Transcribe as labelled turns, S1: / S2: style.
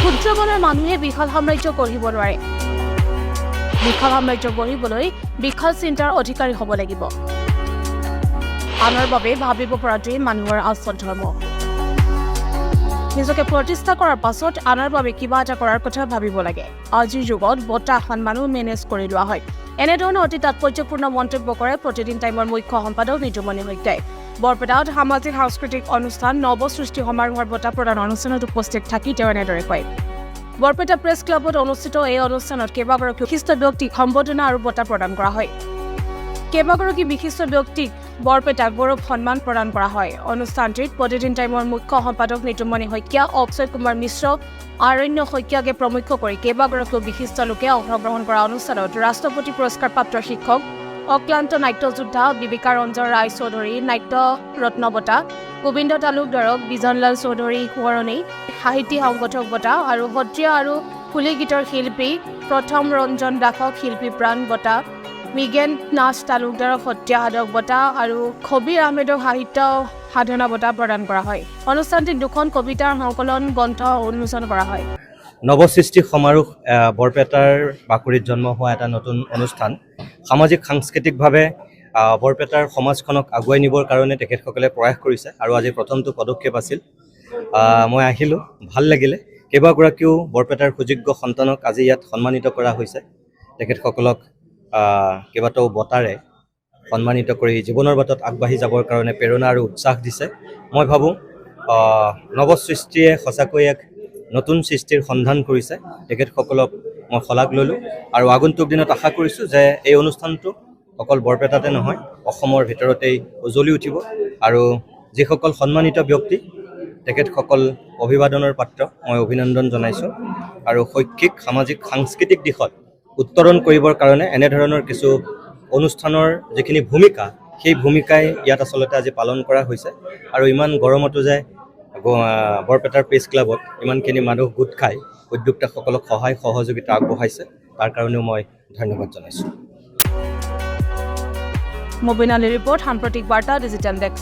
S1: ক্ষুদ্ৰমনৰ মানুহে বিশাল সাম্ৰাজ্য গঢ়িব নোৱাৰে। বিশাল সাম্ৰাজ্য গঢ়িবলৈ বিশাল চিন্তাৰ অধিকাৰী হ'ব লাগিব। আনৰ বাবে ভাবিব পৰাটোৱেই মানুহৰ আচল ধৰ্ম। নিজকে প্ৰতিষ্ঠা কৰাৰ পাছত আনৰ বাবে কিবা এটা কৰাৰ কথা ভাবিব লাগে। আজিৰ যুগত বঁটা সন্মানো মেনেজ কৰি লোৱা হয়। এনেধৰণৰ অতি তাৎপৰ্যপূৰ্ণ মন্তব্য কৰে প্ৰতিদিন টাইমৰ মুখ্য সম্পাদক নিতুমণি শইকীয়াই। বৰপেটাত সামাজিক সাংস্কৃতিক অনুষ্ঠান নৱসৃষ্টি সমাৰোহৰ বঁটা প্ৰদান অনুষ্ঠানত উপস্থিত থাকি তেওঁ এনেদৰে কয়। বৰপেটা প্ৰেছ ক্লাবত অনুষ্ঠিত এই অনুষ্ঠানত কেইবাগৰাকী বিশিষ্ট ব্যক্তিক সম্বৰ্ধনা আৰু বঁটা প্ৰদান কৰা হয়। কেইবাগৰাকী বিশিষ্ট ব্যক্তিক বৰপেটাক গৌৰৱ সন্মান প্ৰদান কৰা হয়। অনুষ্ঠানটিত প্ৰতিদিন টাইমৰ মুখ্য সম্পাদক নিতুমণি শইকীয়া, অক্ষয় কুমাৰ মিশ্ৰ, আৰণ্য শইকীয়াকে প্ৰমুখ কৰি কেইবাগৰাকী বিশিষ্ট লোকে অংশগ্ৰহণ কৰা অনুষ্ঠানত ৰাষ্ট্ৰপতি পুৰস্কাৰপ্ৰাপ্ত শিক্ষক, অক্লান্ত নাট্যযোদ্ধা বিবেকা ৰঞ্জন ৰায় চৌধুৰী নাট্য ৰত্ন বঁটা, গোবিন্দ তালুকদাৰক বিজনলাল চৌধুৰী সোঁৱৰণী সাহিত্যিক সংগঠক বঁটা আৰু সত্ৰীয়া আৰু কুলি গীতৰ শিল্পী প্ৰথম ৰঞ্জন দাসক শিল্পী প্ৰাণ বঁটা, মৃগেন নাথ তালুকদাৰক সত্ৰীয়া সাধক বঁটা আৰু খবিৰ আহমেদক সাহিত্য সাধনা বঁটা প্ৰদান কৰা হয়। অনুষ্ঠানটিত দুখন কবিতাৰ সংকলন গ্ৰন্থ উন্মোচন কৰা হয়।
S2: নৱসৃষ্টি সমাৰোহ বৰপেটাৰ বাকৰিত জন্ম হোৱা এটা নতুন অনুষ্ঠান। সামাজিক সাংস্কৃতিকভাৱে বৰপেটাৰ সমাজখনক আগুৱাই নিবৰ কাৰণে তেখেতসকলে প্ৰয়াস কৰিছে আৰু আজি প্ৰথমটো পদক্ষেপ আছিল। মই আহিলোঁ, ভাল লাগিলে। কেইবাগৰাকীও বৰপেটাৰ সুযোগ্য সন্তানক আজি ইয়াত সন্মানিত কৰা হৈছে। তেখেতসকলক কেইবাটাও বঁটাৰে সন্মানিত কৰি জীৱনৰ বাটত আগবাঢ়ি যাবৰ কাৰণে প্ৰেৰণা আৰু উৎসাহ দিছে। মই ভাবোঁ নৱসৃষ্টিয়ে সঁচাকৈ এক নতুন সৃষ্টিৰ সন্ধান কৰিছে। তেখেতসকলক মই শলাগ ল'লোঁ আৰু আগন্তুক দিনত আশা কৰিছোঁ যে এই অনুষ্ঠানটো অকল বৰপেটাতে নহয়, অসমৰ ভিতৰতেই উজ্বলি উঠিব আৰু যিসকল সন্মানিত ব্যক্তি তেখেতসকল অভিবাদনৰ পাত্ৰ, মই অভিনন্দন জনাইছোঁ আৰু শৈক্ষিক সামাজিক সাংস্কৃতিক দিশত উত্তৰণ কৰিবৰ কাৰণে এনেধৰণৰ কিছু অনুষ্ঠানৰ যিখিনি ভূমিকা, সেই ভূমিকাই ইয়াত আচলতে আজি পালন কৰা হৈছে আৰু ইমান গৰমতো যে বৰপেটাৰ প্ৰেছ ক্লাবত ইমানখিনি মানুহ গোট খাই উদ্যোক্তাসকলক সহায় সহযোগিতা আগবঢ়াইছে, তাৰ কাৰণেও মই ধন্যবাদ জনাইছোঁ।
S1: মুবিন আলীৰ ৰিপৰ্ট, সাম্প্ৰতিক বাৰ্তা, ডিজিটেল ডেস্ক।